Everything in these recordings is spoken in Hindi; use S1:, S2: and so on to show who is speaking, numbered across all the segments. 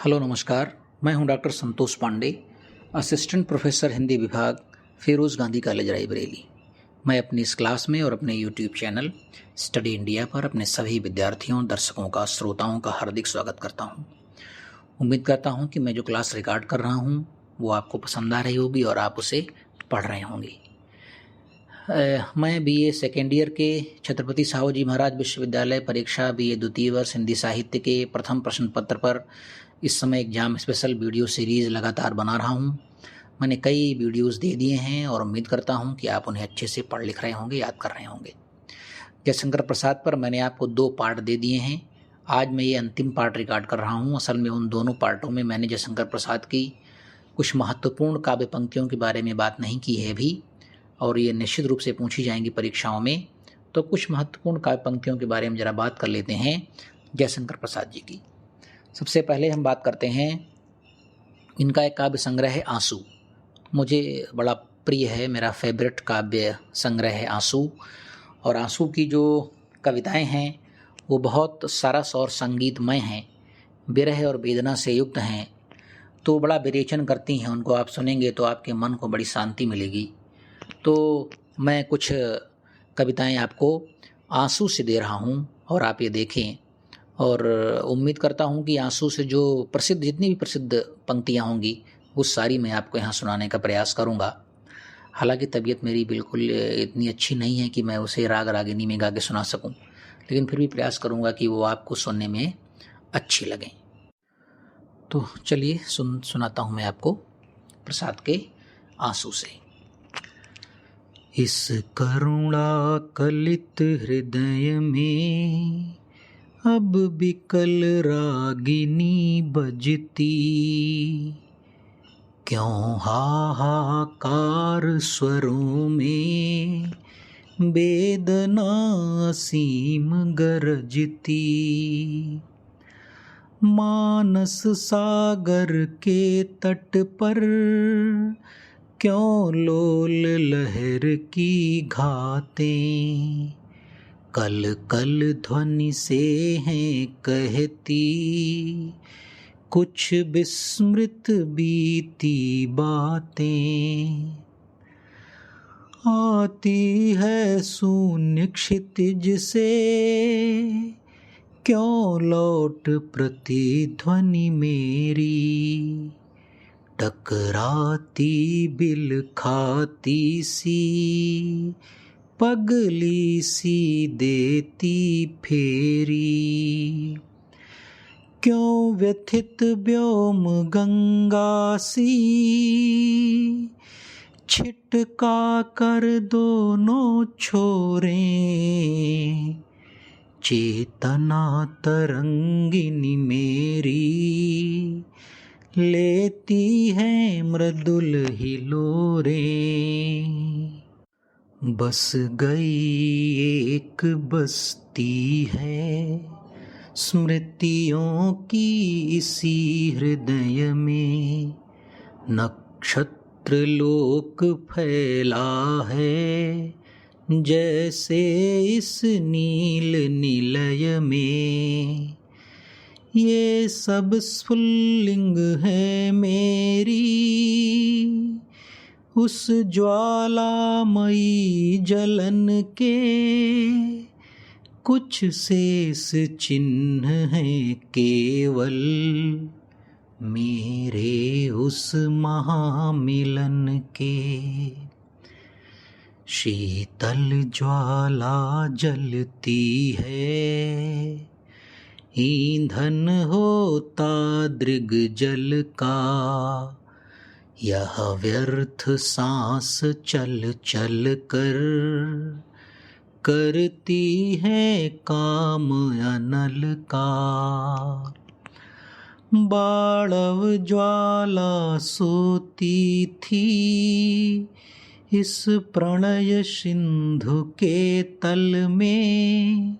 S1: हेलो नमस्कार। मैं हूं doctor Santosh Pandey, assistant professor Hindi विभाग, फिरोज़ गांधी कॉलेज रायबरेली। मैं अपनी इस क्लास में और अपने यूट्यूब चैनल स्टडी इंडिया पर अपने सभी विद्यार्थियों, दर्शकों का, श्रोताओं का हार्दिक स्वागत करता हूं। उम्मीद करता हूं कि मैं जो क्लास रिकॉर्ड कर रहा हूं वो आपको पसंद आ रही होगी और आप उसे पढ़ रहे होंगे। मैं बीए सेकेंड ईयर के छत्रपति साहू जी महाराज विश्वविद्यालय परीक्षा बीए द्वितीय वर्ष हिंदी साहित्य के प्रथम प्रश्न पत्र पर इस समय एग्जाम स्पेशल वीडियो सीरीज़ लगातार बना रहा हूं। मैंने कई वीडियोस दे दिए हैं और उम्मीद करता हूं कि आप उन्हें अच्छे से पढ़ लिख रहे होंगे, याद कर रहे होंगे। जयशंकर प्रसाद पर मैंने आपको 2 पार्ट दे दिए हैं। आज मैं ये अंतिम पार्ट रिकॉर्ड कर रहा हूँ। असल में उन दोनों पार्टों में मैंने जयशंकर प्रसाद की कुछ महत्वपूर्ण काव्य पंक्तियों के बारे में बात नहीं की है अभी, और ये निश्चित रूप से पूछी जाएंगी परीक्षाओं में। तो कुछ महत्वपूर्ण काव्य पंक्तियों के बारे में ज़रा बात कर लेते हैं जयशंकर प्रसाद जी की। सबसे पहले हम बात करते हैं, इनका एक काव्य संग्रह है आंसू। मुझे बड़ा प्रिय है, मेरा फेवरेट काव्य संग्रह है आंसू। और आंसू की जो कविताएं हैं वो बहुत सरस और संगीतमय हैं, विरह और वेदना से युक्त हैं, तो बड़ा विरेचन करती हैं। उनको आप सुनेंगे तो आपके मन को बड़ी शांति मिलेगी। तो मैं कुछ कविताएं आपको आंसू से दे रहा हूं और आप ये देखें, और उम्मीद करता हूं कि आंसू से जो जितनी भी प्रसिद्ध पंक्तियां होंगी वो सारी मैं आपको यहाँ सुनाने का प्रयास करूँगा। हालांकि तबीयत मेरी बिल्कुल इतनी अच्छी नहीं है कि मैं उसे राग रागिनी में गा के सुना सकूं, लेकिन फिर भी प्रयास करूँगा कि वो आपको सुनने में अच्छी लगें। तो चलिए सुनाता हूँ मैं आपको प्रसाद के आंसू से। इस करुणा कलित हृदय में अब बिकल रागिनी बजती, क्यों हाहाकार स्वरों में वेदना असीम गरजती। मानस सागर के तट पर क्यों लोल लहर की घातें, कल कल ध्वनि से हैं कहती, कुछ विस्मृत बीती बातें। आती है शून्य क्षितिज से क्यों लौट प्रतिध्वनि मेरी, टकराती बिल खाती सी पगली सी देती फेरी। क्यों व्यथित व्योम गंगा सी छिटका कर दोनों छोरे, चेतना तरंगिनी मेरी लेती है मृदुल हिलोरे। बस गई एक बस्ती है स्मृतियों की इसी हृदय में, नक्षत्र लोक फैला है जैसे इस नील निलय में। ये सब स्फुल्लिंग है मेरी उस ज्वालामयी जलन के, कुछ शेष चिन्ह हैं केवल मेरे उस महामिलन के। शीतल ज्वाला जलती है, ईंधन होता दृग जल का, यह व्यर्थ सांस चल चल कर करती है काम अनल का। बाणव ज्वाला सोती थी इस प्रणय सिंधु के तल में,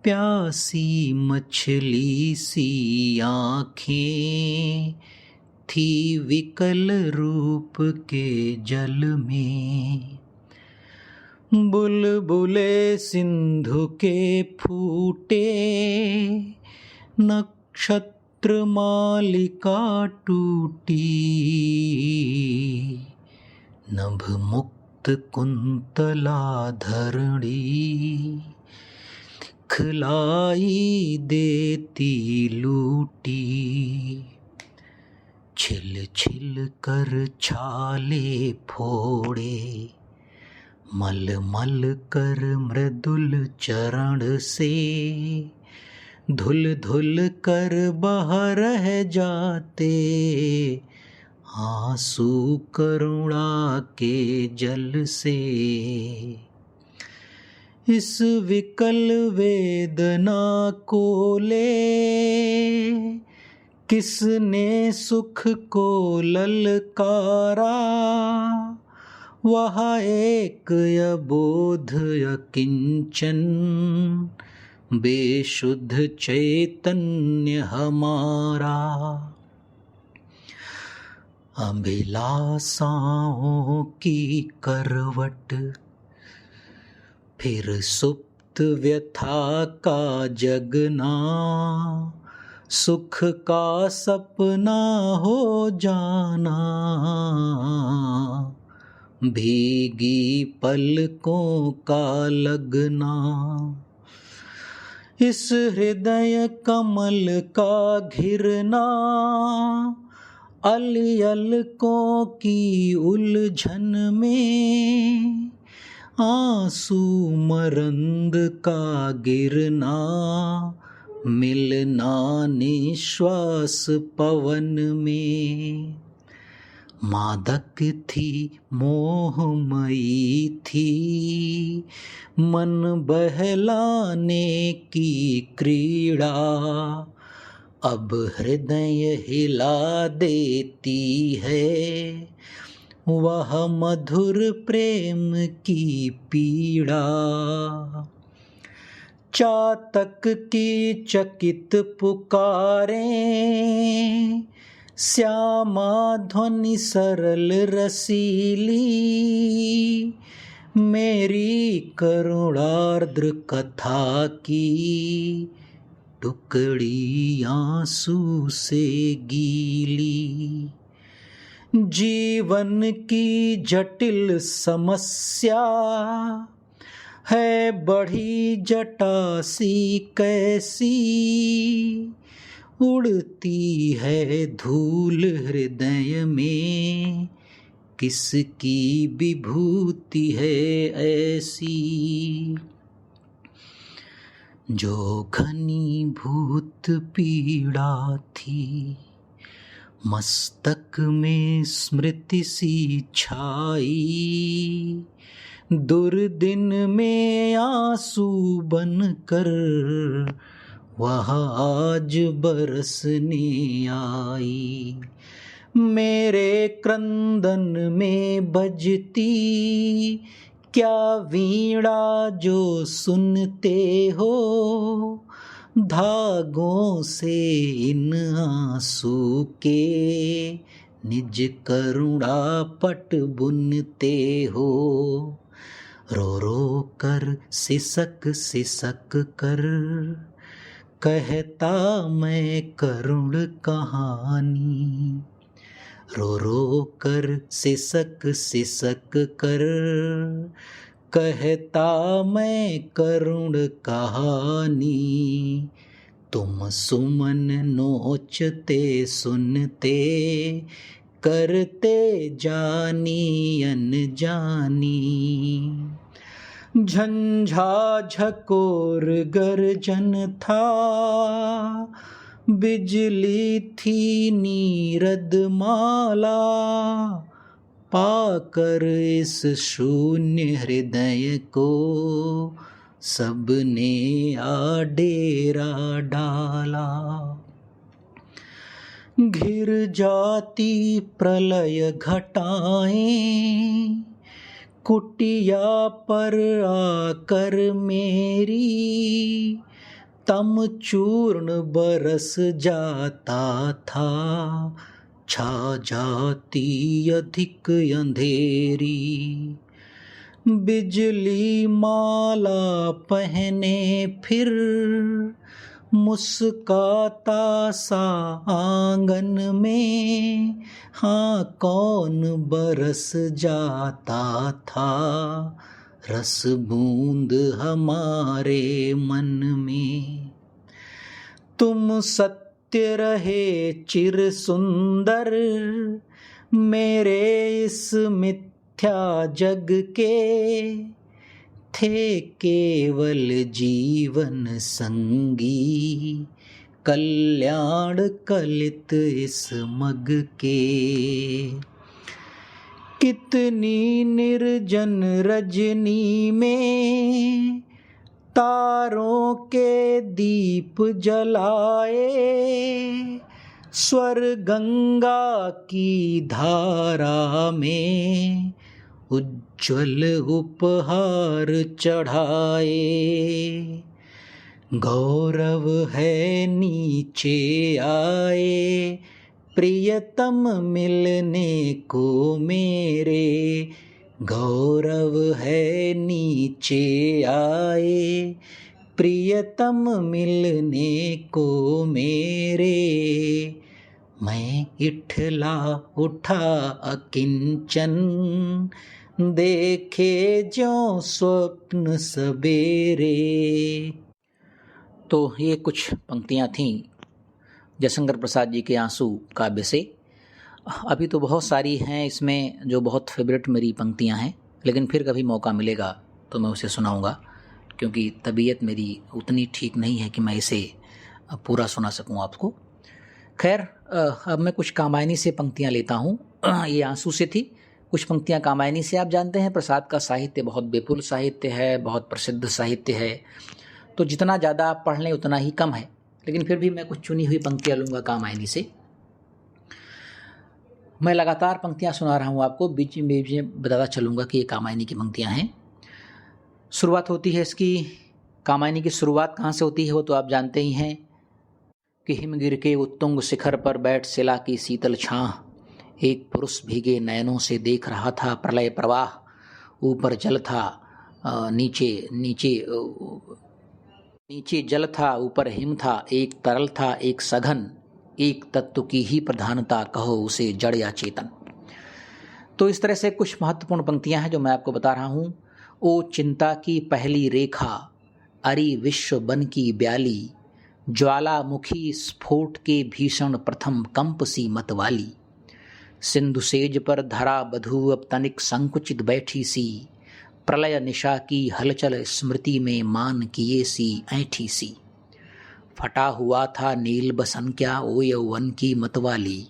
S1: प्यासी मछली सी आँखें थी विकल रूप के जल में। बुलबुले सिंधु के फूटे, नक्षत्र त्रिमालिका टूटी, नभ मुक्त कुंतला धरणी, खिलाई देती लूटी। छिल छिल कर छाले फोड़े, मल मल कर मृदुल चरण से, धुल धुल कर बह रह जाते आंसू करुणा के जल से। इस विकल वेदना को ले किसने सुख को ललकारा, वह एक अबोध अकिंचन बेशुद्ध चैतन्य हमारा। अभिलाषाओं की करवट, फिर सुप्त व्यथा का जगना, सुख का सपना हो जाना, भीगी पलकों का लगना। इस हृदय कमल का घिरना, अलयलकों की उलझन में, आंसू मरंद का गिरना, मिलना निश्वास पवन में। मादक थी मोहमयी थी, मन बहलाने की क्रीड़ा, अब हृदय हिला देती है वह मधुर प्रेम की पीड़ा। चातक की चकित पुकारें, श्यामा ध्वनि सरल रसीली, मेरी करुणार्द्र कथा की टुकड़ी आंसू से गीली। जीवन की जटिल समस्या है बढ़ी जटा सी कैसी, उड़ती है धूल हृदय में, किसकी विभूति है ऐसी। जो घनीभूत पीड़ा थी, मस्तक में स्मृति सी छाई, दुर्दिन में आंसू बनकर वह आज बरसने आई। मेरे क्रंदन में बजती क्या वीणा जो सुनते हो, धागों से इन आंसू के निज करुणा पट बुनते हो। रो रो कर सिसक सिसक कर कहता मैं करुण कहानी, रो रो कर सिसक सिसक कर कहता मैं करुण कहानी। तुम सुमन नोचते सुनते करते जानी अनजानी। झंझा झकोर गर्जन था, बिजली थी नीरद माला, पाकर इस शून्य हृदय को सबने आ डेरा डाला। घिर जाती प्रलय घटाएं कुटिया पर आकर मेरी, तम चूर्ण बरस जाता था, छा जाती अधिक अंधेरी। बिजली माला पहने फिर मुस्काता सा आंगन में, हाँ कौन बरस जाता था रस बूंद हमारे मन में। तुम सत्य रहे चिर सुंदर मेरे इस मिथ्या जग के, थे केवल जीवन संगी कल्याण कलित इस मग के। कितनी निर्जन रजनी में तारों के दीप जलाए, स्वर गंगा की धारा में उज्ज्वल उपहार चढ़ाए। गौरव है नीचे आए प्रियतम मिलने को मेरे, गौरव है नीचे आए प्रियतम मिलने को मेरे। मैं इठला उठा अकिंचन देखे ज्यों स्वप्न सबेरे। तो ये कुछ पंक्तियाँ थीं जयशंकर प्रसाद जी के आंसू काव्य से। अभी तो बहुत सारी हैं इसमें जो बहुत फेवरेट मेरी पंक्तियां हैं, लेकिन फिर कभी मौका मिलेगा तो मैं उसे सुनाऊंगा, क्योंकि तबीयत मेरी उतनी ठीक नहीं है कि मैं इसे पूरा सुना सकूं आपको। खैर, अब मैं कुछ कामायनी से पंक्तियां लेता हूं। ये आंसू से थी, कुछ पंक्तियां कामायनी से। आप जानते हैं प्रसाद का साहित्य बहुत विपुल साहित्य है, बहुत प्रसिद्ध साहित्य है, तो जितना ज़्यादा आप पढ़ लें उतना ही कम है, लेकिन फिर भी मैं कुछ चुनी हुई पंक्तियां लूँगा कामायनी से। मैं लगातार पंक्तियां सुना रहा हूँ आपको, बीच में बताता चलूँगा कि ये कामायनी की पंक्तियां हैं। शुरुआत होती है इसकी, कामायनी की शुरुआत कहाँ से होती है वो तो आप जानते ही हैं कि हिमगिर के उत्तुंग शिखर पर बैठ शिला की शीतल छाह, एक पुरुष भीगे नयनों से देख रहा था प्रलय प्रवाह। ऊपर जल था, नीचे जल था, ऊपर हिम था, एक तरल था एक सघन, एक तत्व की ही प्रधानता कहो उसे जड़ या चेतन। तो इस तरह से कुछ महत्वपूर्ण पंक्तियां हैं जो मैं आपको बता रहा हूं। ओ चिंता की पहली रेखा, अरि विश्व बन की ब्याली, ज्वालामुखी स्फोट के भीषण प्रथम कंप सी मत वाली, सिंधु सेज पर धरा बधू अब तनिक संकुचित बैठी सी, प्रलय निशा की हलचल स्मृति में मान किए सी ऐठी सी, फटा हुआ था नील बसन क्या ओ यौवन की मतवाली,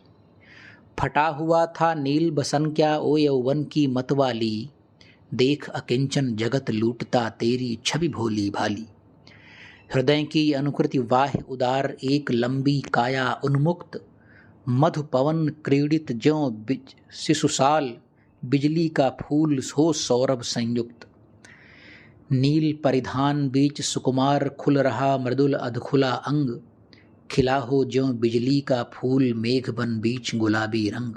S1: फटा हुआ था नील बसन क्या ओ यौवन की मतवाली, देख अकिंचन जगत लूटता तेरी छवि भोली भाली, हृदय की अनुकृति वाह उदार एक लंबी काया उन्मुक्त, मधु पवन क्रीडित ज्यों शिशुसाल, बिजली का फूल हो सौरभ संयुक्त, नील परिधान बीच सुकुमार खुल रहा मृदुल अधखुला अंग, खिला हो ज्यों बिजली का फूल मेघ बन बीच गुलाबी रंग,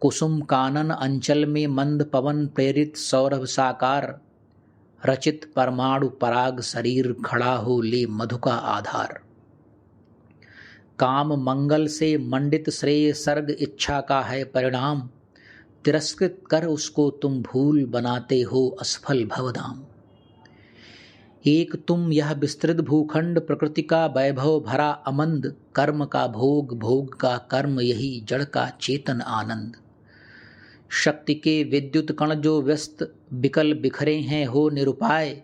S1: कुसुम कानन अंचल में मंद पवन प्रेरित सौरभ साकार, रचित परमाणु पराग शरीर खड़ा हो ले मधु का आधार, काम मंगल से मंडित श्रेय सर्ग इच्छा का है परिणाम, तिरस्कृत कर उसको तुम भूल बनाते हो असफल भवधाम, एक तुम यह विस्तृत भूखंड प्रकृति का वैभव भरा अमंद, कर्म का भोग भोग का कर्म यही जड़ का चेतन आनंद, शक्ति के विद्युत कण जो व्यस्त विकल बिखरे हैं हो निरुपाय,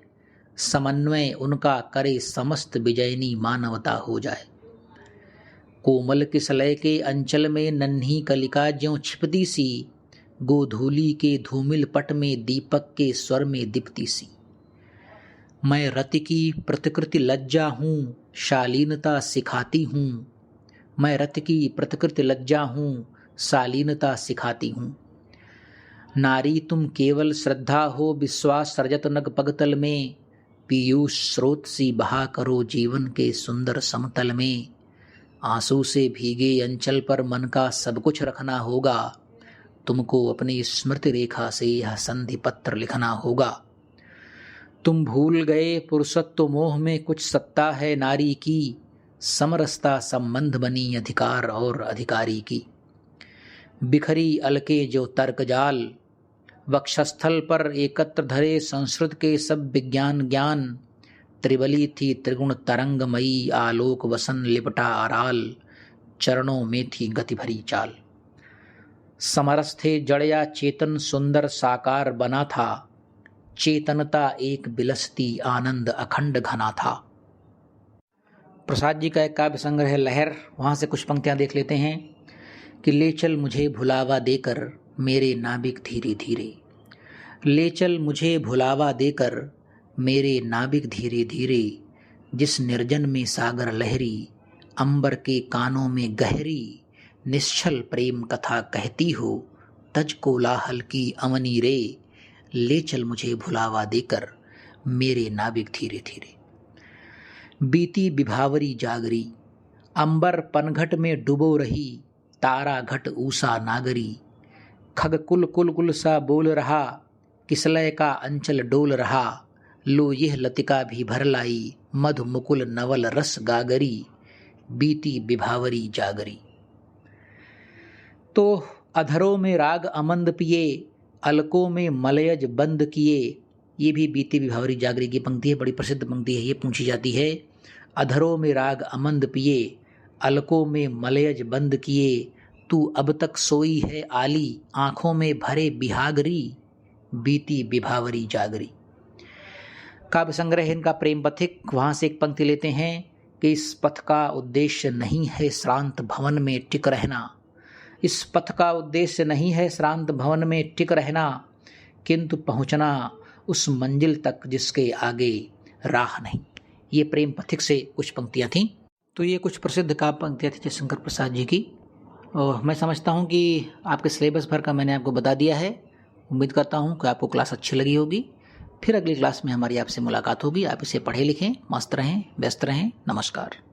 S1: समन्वय उनका करे समस्त विजयनी मानवता हो जाए, कोमल किसलय के अंचल में नन्ही कलिका ज्यों छिपती सी, गोधूली के धूमिल पट में दीपक के स्वर में दीप्ति सी, मैं रति की प्रतिकृति लज्जा हूँ शालीनता सिखाती हूँ, मैं रति की प्रतिकृति लज्जा हूँ शालीनता सिखाती हूँ, नारी तुम केवल श्रद्धा हो विश्वास सर्जत नग पगतल में, पीयूष स्रोत सी बहा करो जीवन के सुंदर समतल में, आंसू से भीगे अंचल पर मन का सब कुछ रखना होगा, तुमको अपनी स्मृति रेखा से यह संधि पत्र लिखना होगा, तुम भूल गए पुरुषत्व मोह में कुछ सत्ता है नारी की, समरसता संबंध बनी अधिकार और अधिकारी की। बिखरी अलके जो तर्क जाल, वक्षस्थल पर एकत्र धरे संस्कृत के सब विज्ञान ज्ञान। त्रिबली थी त्रिगुण तरंगमयी, आलोक वसन लिपटा आराल, चरणों में थी गति भरी चाल। समरस थे जड़ या चेतन सुंदर साकार बना था, चेतनता एक बिलसती आनंद अखंड घना था। प्रसाद जी का एक काव्य संग्रह है लहर, वहाँ से कुछ पंक्तियाँ देख लेते हैं कि ले चल मुझे भुलावा देकर मेरे नाबिक धीरे धीरे, ले चल मुझे भुलावा देकर मेरे नाबिक धीरे धीरे। जिस निर्जन में सागर लहरी, अंबर के कानों में गहरी, निश्चल प्रेम कथा कहती हो, तज कोलाहल की अवनी रे। ले चल मुझे भुलावा देकर मेरे नाबिक धीरे धीरे। बीती विभावरी जागरी, अंबर पनघट में डुबो रही, तारा घट ऊषा नागरी। खग कुल कुल कुल सा बोल रहा, किसलय का अंचल डोल रहा। लो यह लतिका भी भर लाई, मधु मुकुल नवल रस गागरी। बीती विभावरी जागरी। तो अधरों में राग अमंद पिए, अलकों में मलयज बंद किए। ये भी बीती विभावरी जागरी की पंक्ति है, बड़ी प्रसिद्ध पंक्ति है, ये पूछी जाती है। अधरों में राग अमंद पिए, अलकों में मलयज बंद किए। तू अब तक सोई है आली, आंखों में भरे बिहागरी। बीती विभावरी जागरी। काव्य संग्रह इनका प्रेम पथिक, वहाँ से एक पंक्ति लेते हैं कि इस पथ का उद्देश्य नहीं है श्रांत भवन में टिक रहना। इस पथ का उद्देश्य नहीं है श्रांत भवन में टिक रहना, किंतु पहुँचना उस मंजिल तक जिसके आगे राह नहीं। ये प्रेम पथिक से कुछ पंक्तियाँ थीं। तो ये कुछ प्रसिद्ध काव्य पंक्तियाँ थी जयशंकर प्रसाद जी की, और मैं समझता हूँ कि आपके सिलेबस भर का मैंने आपको बता दिया है। उम्मीद करता हूँ कि आपको क्लास अच्छी लगी होगी। फिर अगली क्लास में हमारी आपसे मुलाकात होगी। आप इसे पढ़ें लिखें, मस्त रहें, व्यस्त रहें। नमस्कार।